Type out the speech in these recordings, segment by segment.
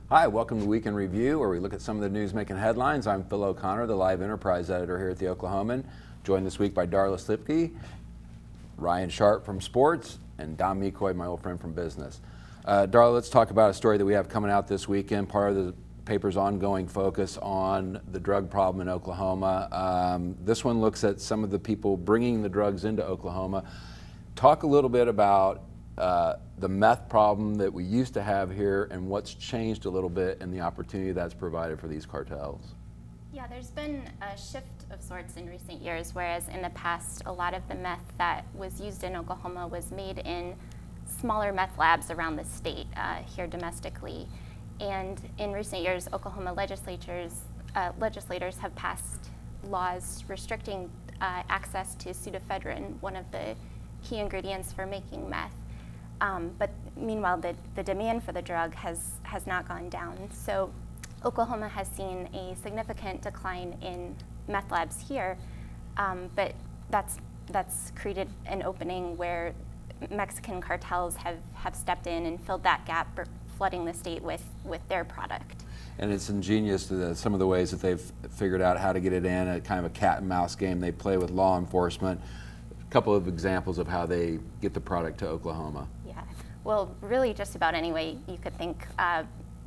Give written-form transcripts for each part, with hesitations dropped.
Hi, welcome to Week in Review, where we look at some of the news making headlines. I'm Phil O'Connor, the live enterprise editor here at the Oklahoman, joined this week by Darla Slipke, Ryan Sharp from sports, and Don Mecoy, my old friend from business. Darla, let's talk about a story that we have coming out this weekend, part of the paper's ongoing focus on the drug problem in Oklahoma. This one looks at some of the people bringing the drugs into Oklahoma. Talk a little bit about the meth problem that we used to have here and what's changed a little bit and the opportunity that's provided for these cartels. Yeah, there's been a shift of sorts in recent years, whereas in the past a lot of the meth that was used in Oklahoma was made in smaller meth labs around the state here domestically. And in recent years, Oklahoma legislators have passed laws restricting access to pseudoephedrine, one of the key ingredients for making meth. But meanwhile, the demand for the drug has not gone down. So Oklahoma has seen a significant decline in meth labs here, but that's created an opening where Mexican cartels have stepped in and filled that gap, flooding the state with their product. And it's ingenious some of the ways that they've figured out how to get it in, a kind of a cat and mouse game they play with law enforcement. A couple of examples of how they get the product to Oklahoma. Yeah, well, really just about any way you could think.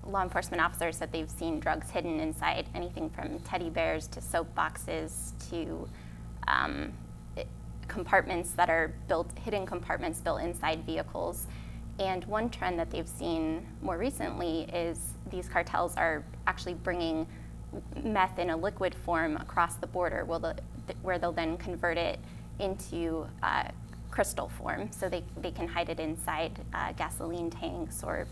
Law enforcement officers said they've seen drugs hidden inside anything from teddy bears to soap boxes to compartments that are hidden compartments built inside vehicles. And one trend that they've seen more recently is these cartels are actually bringing meth in a liquid form across the border, where they'll then convert it into crystal form, so they can hide it inside gasoline tanks or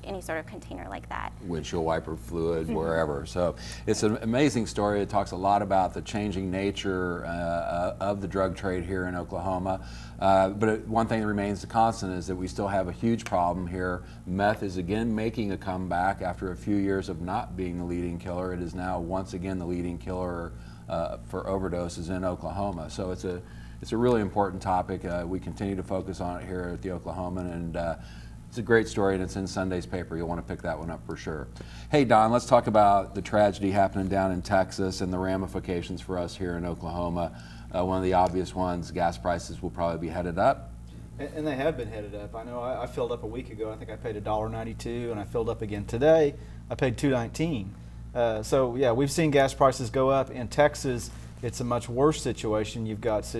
any sort of container like that. Windshield wiper fluid, wherever. So it's an amazing story. It talks a lot about the changing nature of the drug trade here in Oklahoma. But one thing that remains the constant is that we still have a huge problem here. Meth is again making a comeback after a few years of not being the leading killer. It is now once again the leading killer for overdoses in Oklahoma. So it's a really important topic. We continue to focus on it here at the Oklahoman, and it's a great story, and it's in Sunday's paper. You'll want to pick that one up for sure. Hey, Don, let's talk about the tragedy happening down in Texas and the ramifications for us here in Oklahoma. One of the obvious ones, gas prices will probably be headed up. And they have been headed up. I know I filled up a week ago. I think I paid $1.92, and I filled up again today. I paid $2.19. So yeah, we've seen gas prices go up. In Texas, it's a much worse situation. You've got,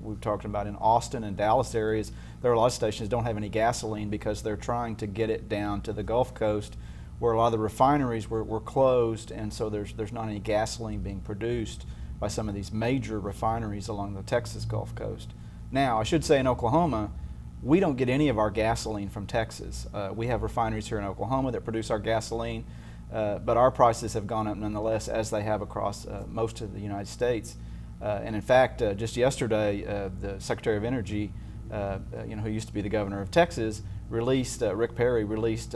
we've talked about in Austin and Dallas areas, there are a lot of stations that don't have any gasoline because they're trying to get it down to the Gulf Coast, where a lot of the refineries were closed, and so there's not any gasoline being produced by some of these major refineries along the Texas Gulf Coast. Now, I should say in Oklahoma, we don't get any of our gasoline from Texas. We have refineries here in Oklahoma that produce our gasoline, but our prices have gone up nonetheless, as they have across most of the United States. And in fact, just yesterday, the Secretary of Energy, who used to be the governor of Texas, Rick Perry released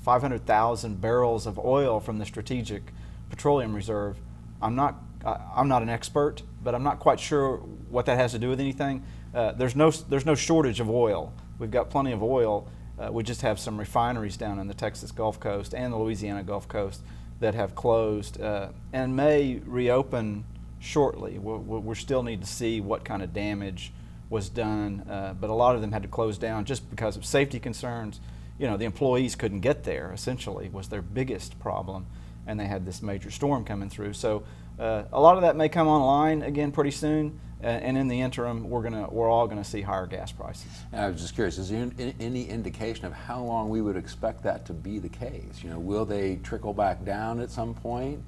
500,000 barrels of oil from the Strategic Petroleum Reserve. I'm not an expert, but I'm not quite sure what that has to do with anything. There's no shortage of oil. We've got plenty of oil. We just have some refineries down in the Texas Gulf Coast and the Louisiana Gulf Coast that have closed and may reopen shortly. We still need to see what kind of damage was done, but a lot of them had to close down just because of safety concerns. The employees couldn't get there, essentially, was their biggest problem, and they had this major storm coming through. So a lot of that may come online again pretty soon, and in the interim, we're all gonna see higher gas prices. And I was just curious, is there any indication of how long we would expect that to be the case? Will they trickle back down at some point?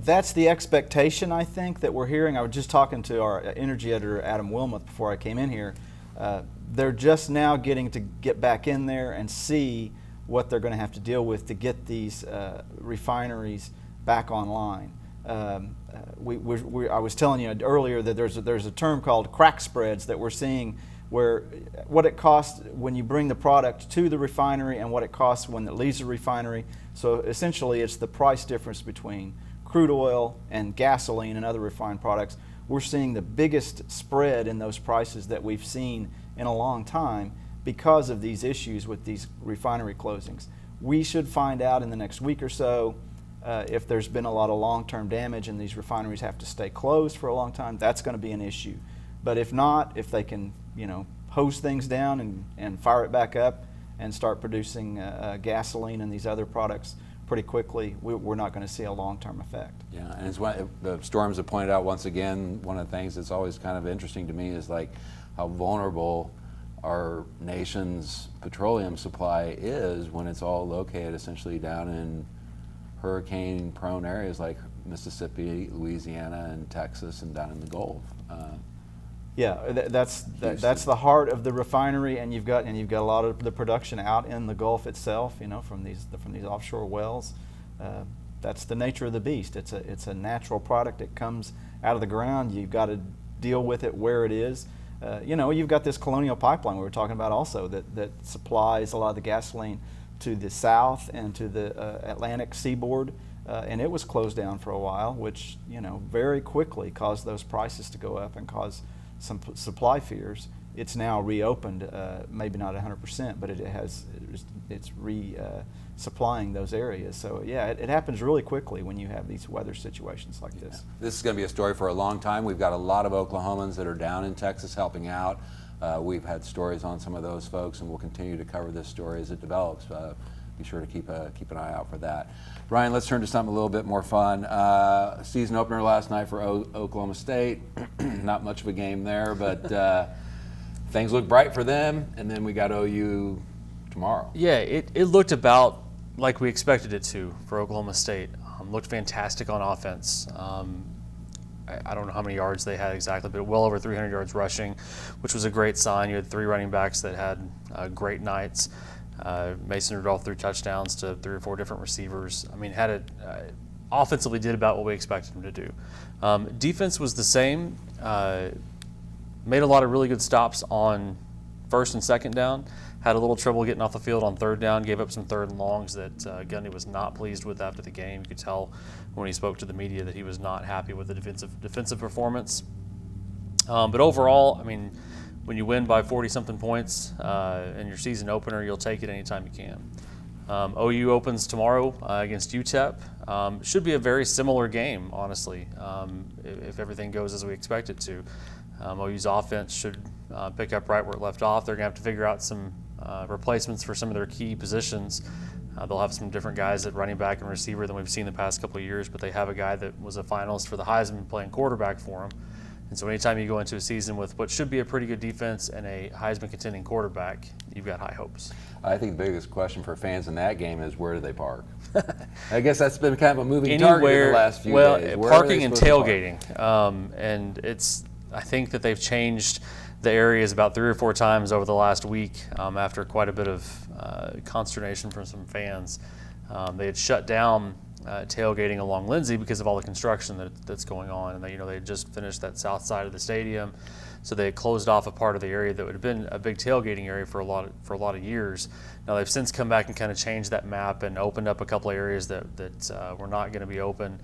That's the expectation, I think, that we're hearing. I was just talking to our energy editor, Adam Wilmoth, before I came in here. They're just now getting to get back in there and see what they're going to have to deal with to get these refineries back online. I was telling you earlier that there's a term called crack spreads that we're seeing, where what it costs when you bring the product to the refinery and what it costs when it leaves the refinery. So essentially, it's the price difference between crude oil and gasoline and other refined products. We're seeing the biggest spread in those prices that we've seen in a long time because of these issues with these refinery closings. we should find out in the next week or so if there's been a lot of long-term damage and these refineries have to stay closed for a long time. That's going to be an issue. But if not, if they can, hose things down and fire it back up and start producing gasoline and these other products pretty quickly, we're not going to see a long-term effect. Yeah, and it's the storms have pointed out once again, one of the things that's always kind of interesting to me is like how vulnerable our nation's petroleum supply is when it's all located essentially down in hurricane-prone areas like Mississippi, Louisiana, and Texas, and down in the Gulf. That's the heart of the refinery, and you've got a lot of the production out in the Gulf itself. From these offshore wells. That's the nature of the beast. It's a natural product. It comes out of the ground. You've got to deal with it where it is. You've got this Colonial Pipeline we were talking about also that supplies a lot of the gasoline to the south and to the Atlantic seaboard, and it was closed down for a while, which very quickly caused those prices to go up and cause some supply fears. It's now reopened, maybe not 100%, but it's supplying those areas. So yeah, it happens really quickly when you have these weather situations like this. This is going to be a story for a long time. We've got a lot of Oklahomans that are down in Texas helping out. We've had stories on some of those folks, and we'll continue to cover this story as it develops. Be sure to keep an eye out for that. Brian, let's turn to something a little bit more fun. Season opener last night for Oklahoma State. Not much of a game there, but things look bright for them. And then we got OU tomorrow. Yeah, it looked about like we expected it to for Oklahoma State. Looked fantastic on offense. I don't know how many yards they had exactly, but well over 300 yards rushing, which was a great sign. You had 3 running backs that had great nights. Mason Rudolph threw touchdowns to 3 or 4 different receivers. I mean, offensively did about what we expected him to do. Defense was the same. Made a lot of really good stops on first and second down. Had a little trouble getting off the field on third down. Gave up some third and longs that Gundy was not pleased with after the game. You could tell when he spoke to the media that he was not happy with the defensive performance. But overall, I mean, when you win by 40-something points in your season opener, you'll take it anytime you can. OU opens tomorrow against UTEP. Should be a very similar game, honestly, if everything goes as we expect it to. OU's offense should pick up right where it left off. They're going to have to figure out some replacements for some of their key positions. They'll have some different guys at running back and receiver than we've seen the past couple of years, but they have a guy that was a finalist for the Heisman playing quarterback for them. And so anytime you go into a season with what should be a pretty good defense and a Heisman contending quarterback, you've got high hopes. I think the biggest question for fans in that game is where do they park? I guess that's been kind of a moving target in the last few days. Well, parking and tailgating. And I think that they've changed the areas about 3 or 4 times over the last week after quite a bit of consternation from some fans. They had shut down tailgating along Lindsay because of all the construction that's going on, and they had just finished that south side of the stadium, so they had closed off a part of the area that would have been a big tailgating area for a lot of years. Now they've since come back and kind of changed that map and opened up a couple of areas that were not going to be open.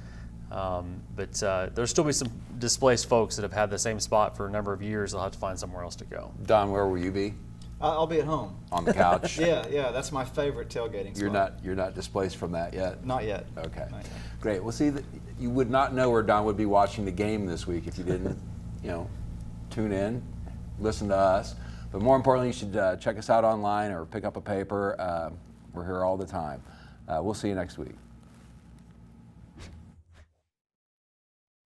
But there'll still be some displaced folks that have had the same spot for a number of years. They'll have to find somewhere else to go. Don, where will you be? I'll be at home. On the couch? Yeah, that's my favorite tailgating spot. You're not displaced from that yet? Not yet. Okay. Not yet. Great. Well, see, you would not know where Don would be watching the game this week if you didn't, tune in, listen to us. But more importantly, you should check us out online or pick up a paper. We're here all the time. We'll see you next week.